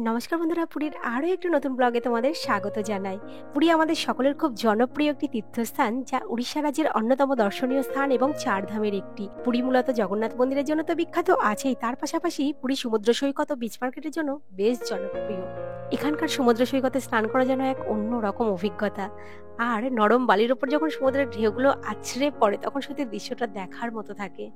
নমস্কার বন্ধুরা, পুরীর আরও একটি নতুন ব্লগে তোমাদের স্বাগত জানাই। পুরী আমাদের সকলের খুব জনপ্রিয় একটি তীর্থস্থান, যা উড়িষ্যা রাজ্যের অন্যতম দর্শনীয় স্থান এবং চারধামের একটি। পুরী মূলত জগন্নাথ মন্দিরের জন্য তো বিখ্যাত আছেই, তার পাশাপাশি পুরী সমুদ্র সৈকত ও বিচ মার্কেটের জন্য বেশ জনপ্রিয়। এখানকার সমুদ্র সৈকতে স্নান করা যেন এক অন্য রকম অভিজ্ঞতা। আর নরম বালির ওপর যখন সমুদ্রের ঢেউগুলো আছড়ে পড়ে, তখন সত্যি দৃশ্যটা দেখার মতো থাকে।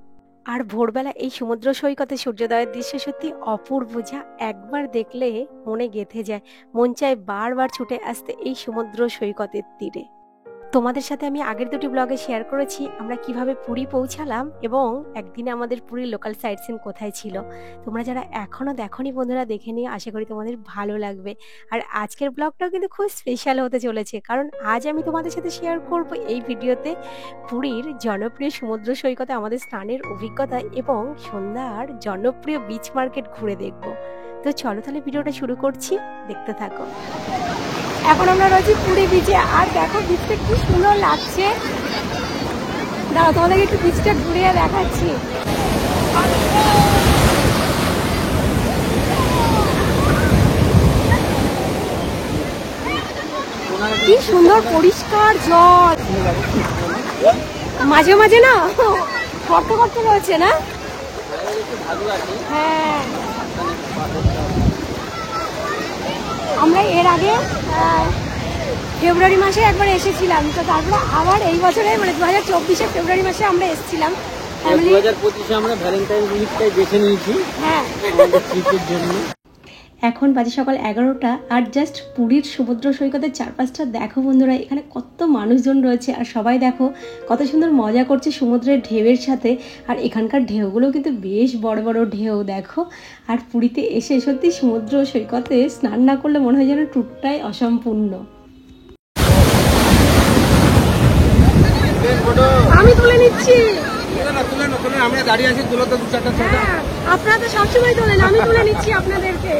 আর ভোরবেলা এই সমুদ্র সৈকতে সূর্যোদয়ের দৃশ্য সত্যি অপূর্ব, যা একবার দেখলে মনে গেঁথে যায়। মন চায় বারবার ছুটে আসতে এই সমুদ্র সৈকতের তীরে। তোমাদের সাথে আমি আগের দুটি ব্লগে শেয়ার করেছি আমরা কিভাবে পুরী পৌঁছালাম এবং একদিনে আমাদের পুরীর লোকাল সাইট সিন কোথায় ছিল। তোমরা যারা এখনো দেখোনি বন্ধুরা, দেখে নিয়ে আশা করি তোমাদের ভালো লাগবে। আর আজকের ব্লগটাও কিন্তু খুব স্পেশাল হতে চলেছে, কারণ আজ আমি তোমাদের সাথে শেয়ার করব এই ভিডিওতে পুরীর জনপ্রিয় সমুদ্র সৈকতে আমাদের স্নানের অভিজ্ঞতা এবং সন্ধ্যার জনপ্রিয় বিচ মার্কেট ঘুরে দেখব। তো চলো তাহলে ভিডিওটা শুরু করছি, দেখতে থাকো। এখন আমরা রয়েছি পুরী বিচে, আর দেখো বিচটা কি সুন্দর লাগছে। দাঁড়াও, তোমাদেরকে একটু বিচটা ঘুরিয়ে দেখাচ্ছি। কি সুন্দর পরিষ্কার জল, মাঝে মাঝে না গর্ত গর্ত রয়েছে না। হ্যাঁ, আমরা এর আগে ফেব্রুয়ারি মাসে একবার এসেছিলাম, তো তারপরে আবার এই বছরে মানে 2024 ফেব্রুয়ারি মাসে আমরা এসেছিলাম। 2025 আমরা ভ্যালেন্টাইন উইকটাই বেছে নিয়েছি। হ্যাঁ, ট্রিপের জন্য। এখন বাজে সকাল 11টা, আর জাস্ট পুরীর সমুদ্র সৈকতের চারপাশটা দেখো বন্ধুরা, এখানে কত মানুষজন রয়েছে আর সবাই দেখো কত সুন্দর মজা করছে সমুদ্রের ঢেউয়ের সাথে। আর এখানকার ঢেউগুলো কিন্তু বেশ বড় বড় ঢেউ দেখো। আর পুরীতে এসে সত্যি সমুদ্র সৈকতে স্নান না করলে মনে হয় যেন ট্যুরটাই অসম্পূর্ণ। আমি তুলে নিচ্ছি। আমরা দাঁড়িয়ে আছি, তুলো তো 2-4টা ছটা। আপনারা তো সবসময় তোলেন, আমি তুলে নিচ্ছি আপনাদেরকে।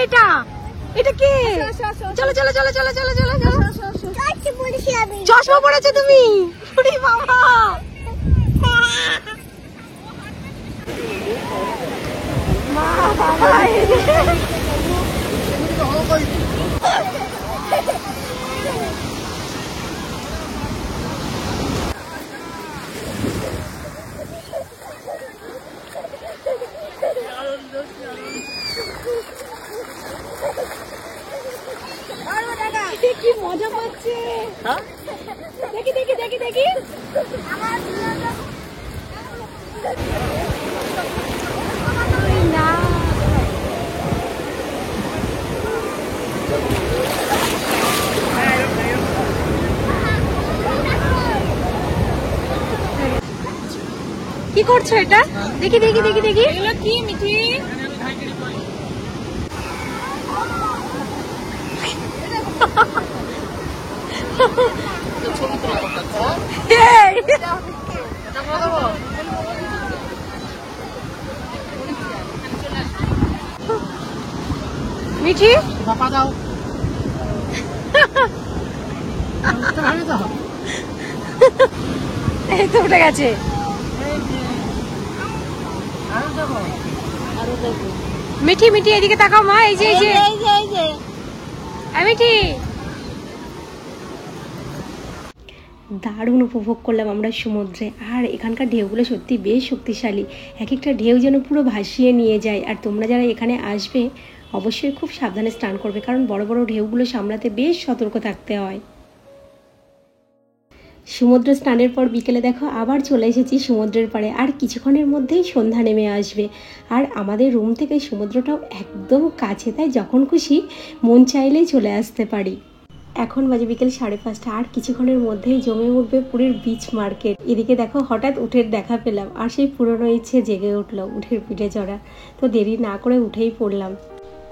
এটা এটা কি? চলো চলো চলো চলো চলো চলো চলো। চশমা পড়েছো তুমি? বাবা, মা বাবা কি মজা পাচ্ছে। দেখি দেখি দেখি দেখি। না, কি করছো এটা? দেখি দেখি দেখি দেখি। এগুলো কি মিঠি? মিঠি বাপা দাও। এই তো উঠে গেছে। মিঠি মিঠি এদিকে তাকাও মা, এই যে এই যে মিঠি। দারুণ উপভোগ করলাম আমরা সমুদ্রে। আর এখানকার ঢেউগুলো সত্যি বেশ শক্তিশালী, এক একটা ঢেউ যেন পুরো ভাসিয়ে নিয়ে যায়। আর তোমরা যারা এখানে আসবে অবশ্যই খুব সাবধানে স্নান করবে, কারণ বড় বড় ঢেউগুলো সামলাতে বেশ সতর্ক থাকতে হয়। সমুদ্র স্নানের পর বিকেলে দেখো আবার চলে এসেছি সমুদ্রের পাড়ে, আর কিছুক্ষণের মধ্যেই সন্ধ্যা নেমে আসবে। আর আমাদের রুম থেকে সমুদ্রটাও একদম কাছে, তাই যখন খুশি মন চাইলেই চলে আসতে পারি। এখন বাজে বিকেল 5:30, আর কিছুক্ষণের মধ্যেই জমে উঠবে পুরীর বিচ মার্কেট। এদিকে দেখো হঠাৎ উঠের দেখা পেলাম, আর সেই পুরনো ইচ্ছে জেগে উঠলো উঠের পিঠে চড়া। তো দেরি না করে উঠেই পড়লাম।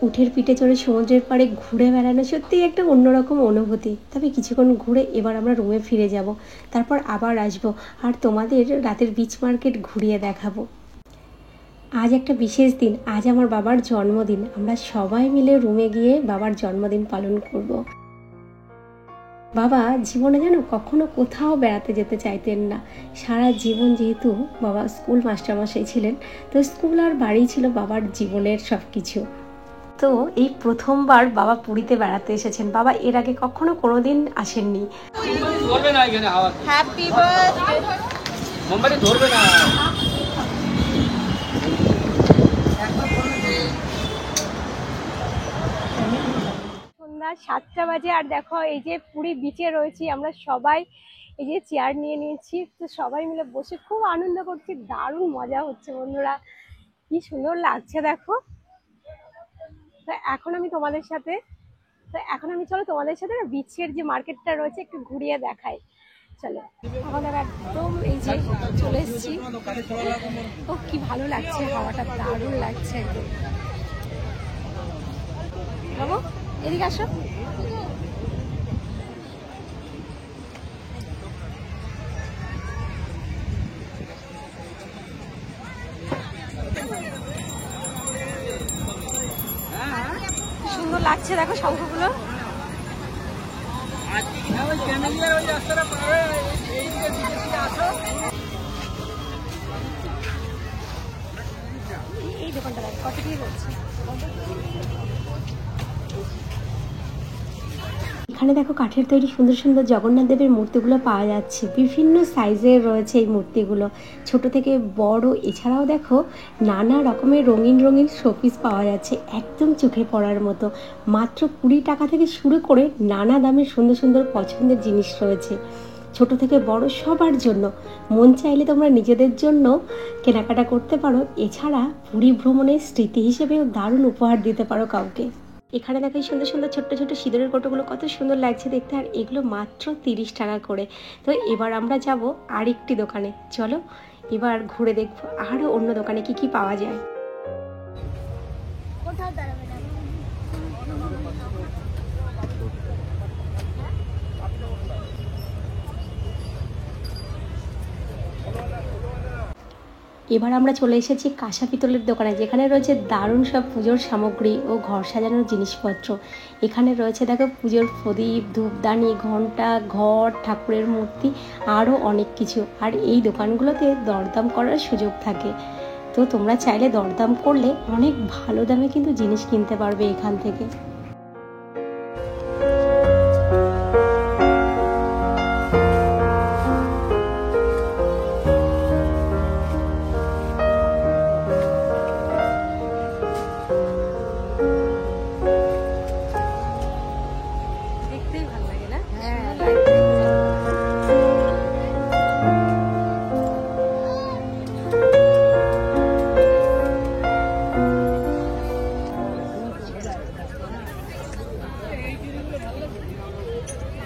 উঠের পিঠে চড়ে সমুদ্রের পাড়ে ঘুরে বেড়ানো সত্যিই একটা অন্যরকম অনুভূতি। তবে কিছুক্ষণ ঘুরে এবার আমরা রুমে ফিরে যাব, তারপর আবার আসবো আর তোমাদের রাতের বিচ মার্কেট ঘুরিয়ে দেখাবো। আজ একটা বিশেষ দিন, আজ আমার বাবার জন্মদিন। আমরা সবাই মিলে রুমে গিয়ে বাবার জন্মদিন পালন করব। বাবা জীবনে যেন কখনো কোথাও বেড়াতে যেতে চাইতেন না। সারা জীবন যেহেতু বাবা স্কুল মাস্টারমশাই ছিলেন, তো স্কুল আর বাড়ি ছিল বাবার জীবনের সব কিছু। তো এই প্রথমবার বাবা পুরীতে বেড়াতে এসেছেন। বাবা এর আগে কখনো কোনোদিন আসেননি। Happy birthday. মোমবাতি ধরবে না। সন্ধ্যা 7টা বাজে, আর দেখো এই যে পুরী বিচে রয়েছি আমরা সবাই। এই যে চেয়ার নিয়ে নিয়েছি, তো সবাই মিলে বসে খুব আনন্দ করছি। দারুণ মজা হচ্ছে বন্ধুরা, কি সুন্দর লাগছে দেখো। তো এখন আমি চলো তোমাদের সাথে না বিচের যে মার্কেটটা রয়েছে একটু ঘুরিয়ে দেখাই। চলো, আমাদের একদম এই যে চলে এসেছি। ও কি ভালো লাগছে, হাওয়াটা দারুণ লাগছে একদম। বাবু এদিকে আসো। সুন্দর লাগছে দেখো শঙ্খগুলো। এই দোকানটা দেখো কত কি রয়েছে। এখানে দেখো কাঠের তৈরি সুন্দর সুন্দর জগন্নাথ দেবের মূর্তিগুলো পাওয়া যাচ্ছে। বিভিন্ন সাইজের রয়েছে এই মূর্তিগুলো, ছোট থেকে বড়। এছাড়াও দেখো নানা রকমের রঙিন রঙিন শোপিস পাওয়া যাচ্ছে, একদম চোখে পড়ার মতো। মাত্র 20 টাকা থেকে শুরু করে নানা দামের সুন্দর সুন্দর পছন্দের জিনিস রয়েছে, ছোট থেকে বড় সবার জন্য। মন চাইলে তোমরা নিজেদের জন্য কেনাকাটা করতে পারো। এছাড়া পুরী ভ্রমণের স্মৃতি হিসেবেও দারুণ উপহার দিতে পারো কাউকে। এখানে দেখো এই সুন্দর সুন্দর ছোট্ট ছোট্ট সিঁদুরের কৌটোগুলো কত সুন্দর লাগছে দেখতে, আর এগুলো মাত্র 30 টাকা করে। তো এবার আমরা যাব আরেকটি দোকানে। চলো এবার ঘুরে দেখবো আরও অন্য দোকানে কি কি পাওয়া যায়। এবার আমরা চলে এসেছি কাঁসা পিতলের দোকানে, যেখানে রয়েছে দারুণ সব পুজোর সামগ্রী ও ঘর সাজানোর জিনিসপত্র। এখানে রয়েছে দেখো পুজোর প্রদীপ, ধূপদানি, ঘণ্টা, ঘট, ঠাকুরের মূর্তি, আরও অনেক কিছু। আর এই দোকানগুলোতে দরদাম করার সুযোগ থাকে, তো তোমরা চাইলে দরদাম করলে অনেক ভালো দামে কিন্তু জিনিস কিনতে পারবে এখান থেকে।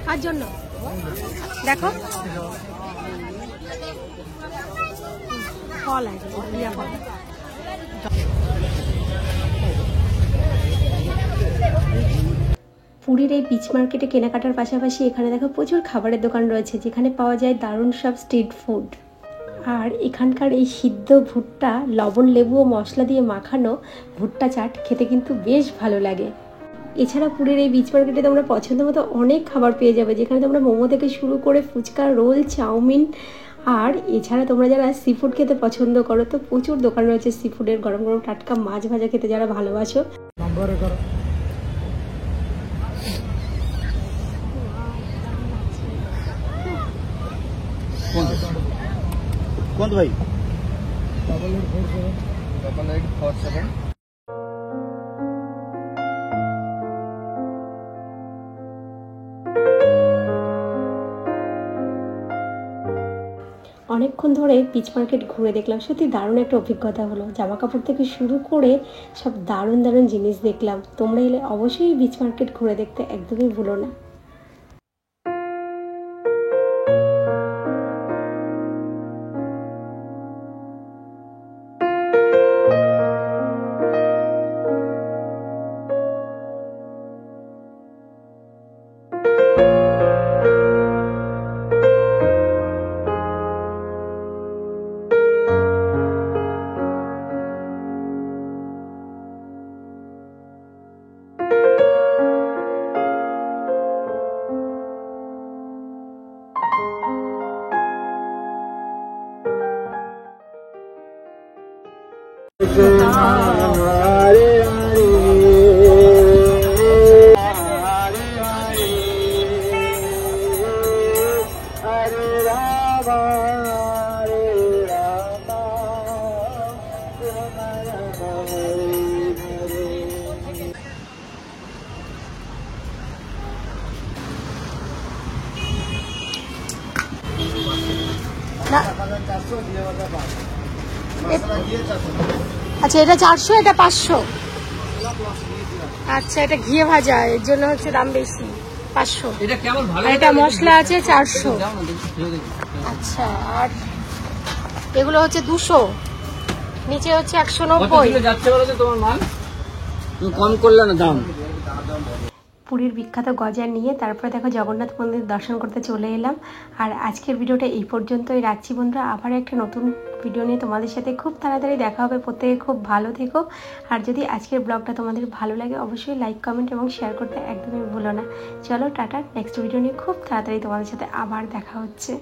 কার জন্য দেখো ফল আছে, ফল। পুরীর এই বিচ মার্কেটে কেনাকাটার পাশাপাশি এখানে দেখো প্রচুর খাবারের দোকান রয়েছে, যেখানে পাওয়া যায় দারুণ সব স্ট্রিট ফুড। আর এখানকার এই সিদ্ধ ভুট্টা, লবণ, লেবু ও মশলা দিয়ে মাখানো ভুট্টা চাট খেতে কিন্তু বেশ ভালো লাগে। এছাড়া পুরীর এই বিচ মার্কেটে তোমরা পছন্দ মতো অনেক খাবার পেয়ে যাবে, যেখানে তোমরা মোমো থেকে শুরু করে ফুচকা, রোল, চাউমিন। আর এছাড়া তোমরা যারা সি ফুড খেতে পছন্দ করো, তো প্রচুর দোকান রয়েছে সি ফুডের। গরম গরম টাটকা মাছ ভাজা খেতে যারা ভালোবাসো, ভাই অনেকক্ষণ ধরে বিচ মার্কেট ঘুরে দেখলাম, সত্যি দারুণ একটা অভিজ্ঞতা হলো। জামা কাপড় থেকে শুরু করে সব দারুণ দারুণ জিনিস দেখলাম। তোমরা এলে অবশ্যই বিচ মার্কেট ঘুরে দেখতে একদমই ভুলো না। আচ্ছা, এটা 400, এটা 500। আচ্ছা, এটা ঘিয়ে ভাজা, এর জন্য হচ্ছে দাম বেশি 500। এটা কেমন ভালো, এটা মশলা আছে 400। আচ্ছা, আর এগুলো হচ্ছে 200, নিচে হচ্ছে 190। যাচ্ছে বলো তো তোমার মাল, তুমি কম করলে না দাম। পুরীর বিখ্যাত গজা নিয়ে তারপরে দেখো জগন্নাথ মন্দির দর্শন করতে চলে এলাম। আর আজকের ভিডিওটা এই পর্যন্তই রাখছি বন্ধুরা। আবার একটা নতুন ভিডিও নিয়ে তোমাদের সাথে খুব তাড়াতাড়ি দেখা হবে। প্রত্যেকে খুব ভালো থেকো। আর যদি আজকের ব্লগটা তোমাদের ভালো লাগে অবশ্যই লাইক, কমেন্ট এবং শেয়ার করতে একদমই ভুলো না। চলো টাটা, নেক্সট ভিডিও নিয়ে খুব তাড়াতাড়ি তোমাদের সাথে আবার দেখা হচ্ছে।